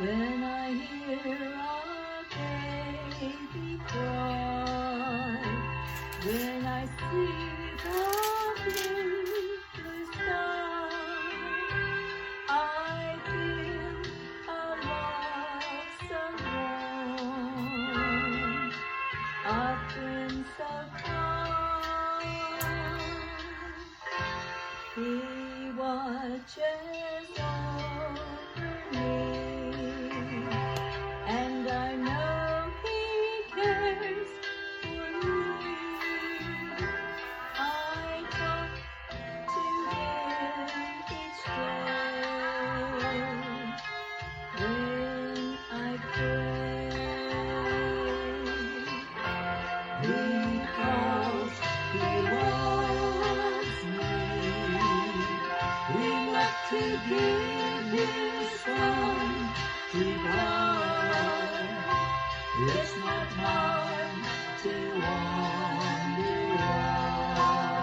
When I hear a baby cry, when I see the blue, blue sky, I feel a love so warm, a prince of calm. He watches over me, and I know He cares for me. I talk to Him each day when I pray, because He loves me. He left to give His Son to die. It's not time to wonder why,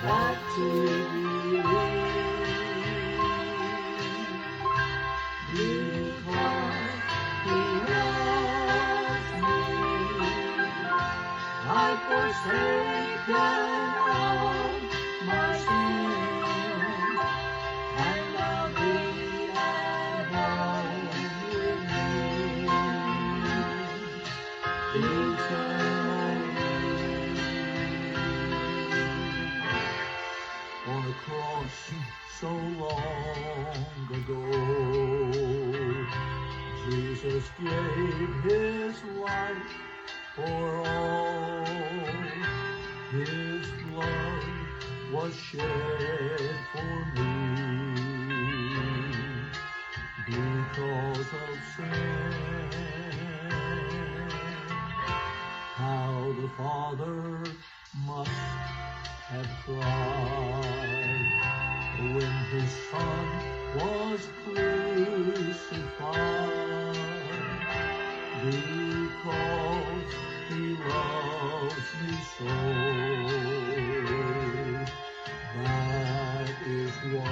but to believe, because He loves me. I've forsaken all my sins, and I'll be at home with Him eternally. On a cross so long ago, Jesus gave His life for all. His blood was shed for me because of sin. How the Father must have cried when His Son was crucified, because He loves me so. That is why.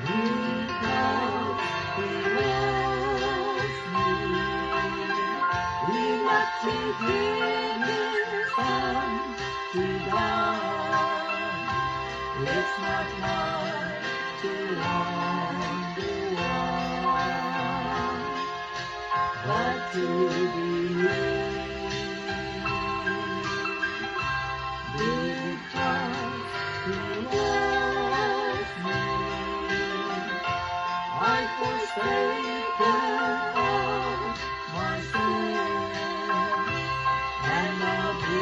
Because He loves me, He left to give His Son to die. It's not mine to wonder why, but to believe. Because He loves me, I've forsaken all my sins, and I'll be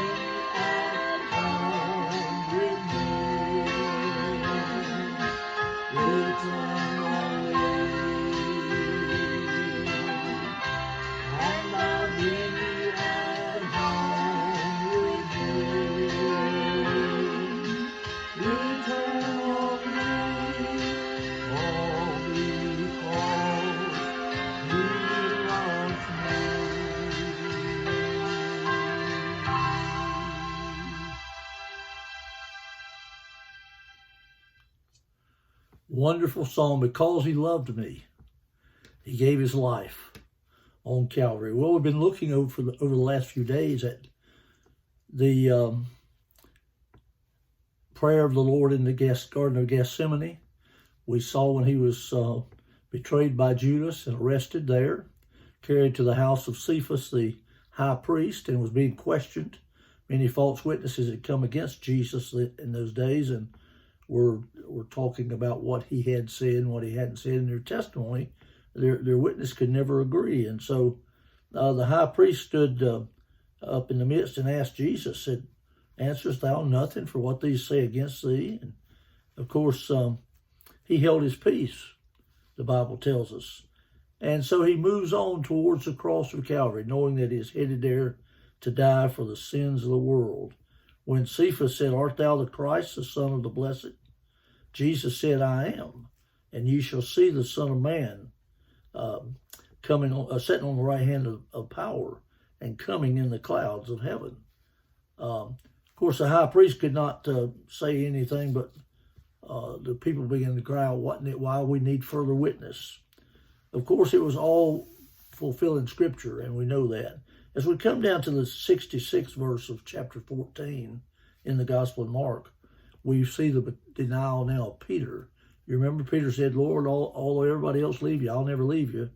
at home with Him eternally. And I'll be at home with Him eternally. All because He loves me. Wonderful song, Because He Loved Me. He gave His life on Calvary. Well, we've been looking over the last few days at the prayer of the Lord in the Garden of Gethsemane. We saw when He was betrayed by Judas and arrested there, carried to the house of Cephas, the high priest, and was being questioned. Many false witnesses had come against Jesus in those days and were talking about what He had said and what He hadn't said in their testimony. Their witness could never agree. And so the high priest stood up in the midst and asked Jesus, said, "Answerest thou nothing for what these say against thee?" And of course, He held His peace, the Bible tells us. And so He moves on towards the cross of Calvary, knowing that He's headed there to die for the sins of the world. When Cephas said, "Art thou the Christ, the Son of the Blessed?" Jesus said, "I am, and ye shall see the Son of Man sitting on the right hand of power and coming in the clouds of heaven." Of course, the high priest could not say anything but the people began to cry out, why we need further witness. Of course, it was all fulfilling Scripture, and we know that. As we come down to the 66th verse of chapter 14 in the Gospel of Mark, we see the denial now of Peter. You remember Peter said, Lord, although everybody else leave you, I'll never leave you.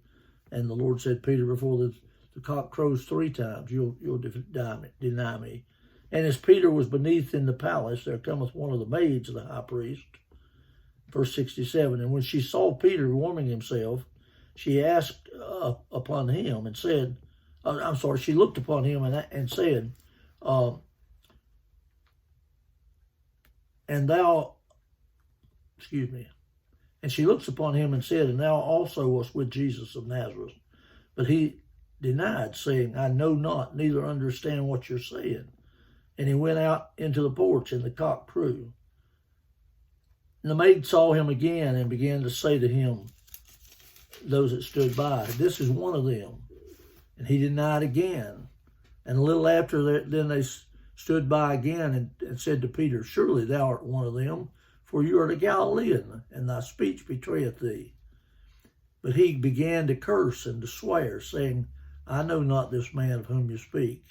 And the Lord said, Peter, before the cock crows 3 times, you'll deny me. And as Peter was beneath in the palace, there cometh one of the maids of the high priest. Verse 67, and when she saw Peter warming himself, she asked upon him and said, she looked upon him and said, and she looks upon him and said, and thou also wast with Jesus of Nazareth. But he denied, saying, I know not, neither understand what you're saying. And he went out into the porch, and the cock crew. And the maid saw him again and began to say to him, those that stood by, this is one of them. And he denied again. And a little after then they stood by again and said to Peter, surely thou art one of them, for you are a Galilean, and thy speech betrayeth thee. But he began to curse and to swear, saying, I know not this man of whom you speak.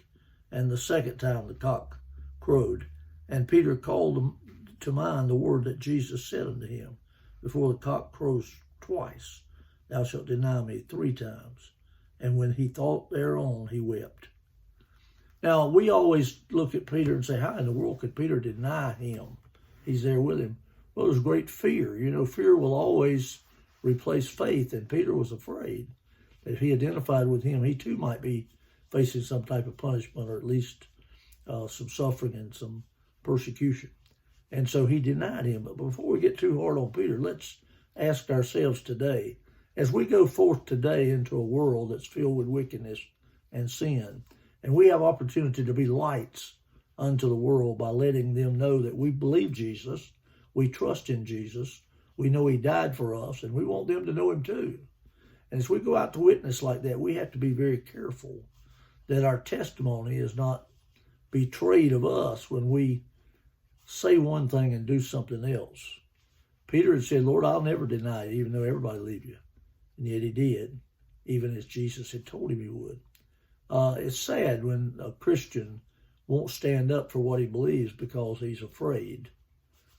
And the second time the cock crowed. And Peter called to mind the word that Jesus said unto him, before the cock crows twice, thou shalt deny me 3 times. And when he thought thereon, he wept. Now, we always look at Peter and say, how in the world could Peter deny him? He's there with him. Well, there's great fear. You know, fear will always replace faith, and Peter was afraid that if he identified with him, he too might be facing some type of punishment, or at least some suffering and some persecution. And so he denied him. But before we get too hard on Peter, let's ask ourselves today, as we go forth today into a world that's filled with wickedness and sin, and we have opportunity to be lights unto the world by letting them know that we believe Jesus, we trust in Jesus, we know he died for us, and we want them to know him too. And as we go out to witness like that, we have to be very careful that our testimony is not betrayed of us when we say one thing and do something else. Peter had said, Lord, I'll never deny you, even though everybody leave you. And yet he did, even as Jesus had told him he would. It's sad when a Christian won't stand up for what he believes because he's afraid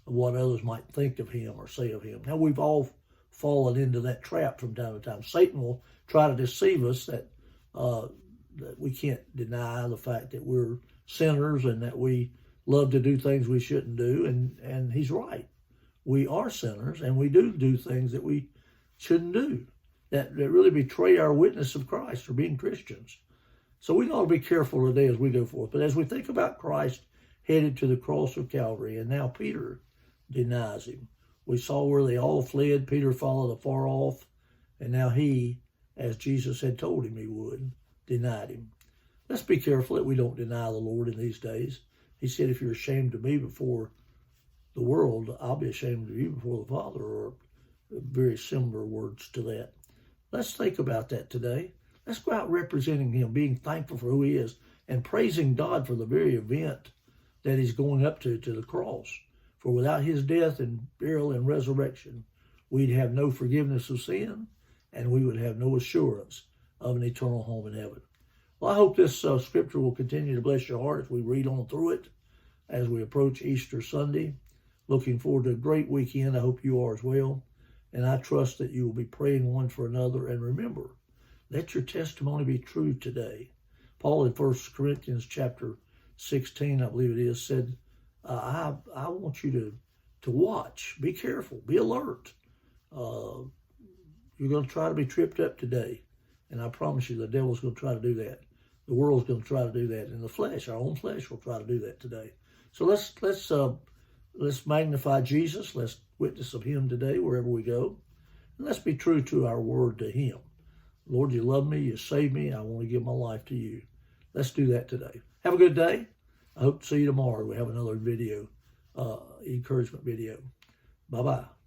of what others might think of him or say of him. Now, we've all fallen into that trap from time to time. Satan will try to deceive us that we can't deny the fact that we're sinners and that we love to do things we shouldn't do, and he's right. We are sinners, and we do things that we shouldn't do, that really betray our witness of Christ for being Christians. So we ought to be careful today as we go forth. But as we think about Christ headed to the cross of Calvary, and now Peter denies him. We saw where they all fled. Peter followed afar off, and now he, as Jesus had told him he would, denied him. Let's be careful that we don't deny the Lord in these days. He said, if you're ashamed of me before the world, I'll be ashamed of you before the Father, or very similar words to that. Let's think about that today. Let's go out representing him, being thankful for who he is, and praising God for the very event that he's going up to the cross. For without his death and burial and resurrection, we'd have no forgiveness of sin, and we would have no assurance of an eternal home in heaven. Well, I hope this scripture will continue to bless your heart as we read on through it, as we approach Easter Sunday. Looking forward to a great weekend. I hope you are as well. And I trust that you will be praying one for another. And remember, let your testimony be true today. Paul in 1 Corinthians chapter 16, I believe it is, said, I want you to watch, be careful, be alert. You're going to try to be tripped up today. And I promise you the devil's going to try to do that. The world's going to try to do that. And the flesh, our own flesh, will try to do that today. So let's magnify Jesus. Let's witness of him today wherever we go. And let's be true to our word to him. Lord, you love me. You saved me. I want to give my life to you. Let's do that today. Have a good day. I hope to see you tomorrow. We have another video, encouragement video. Bye-bye.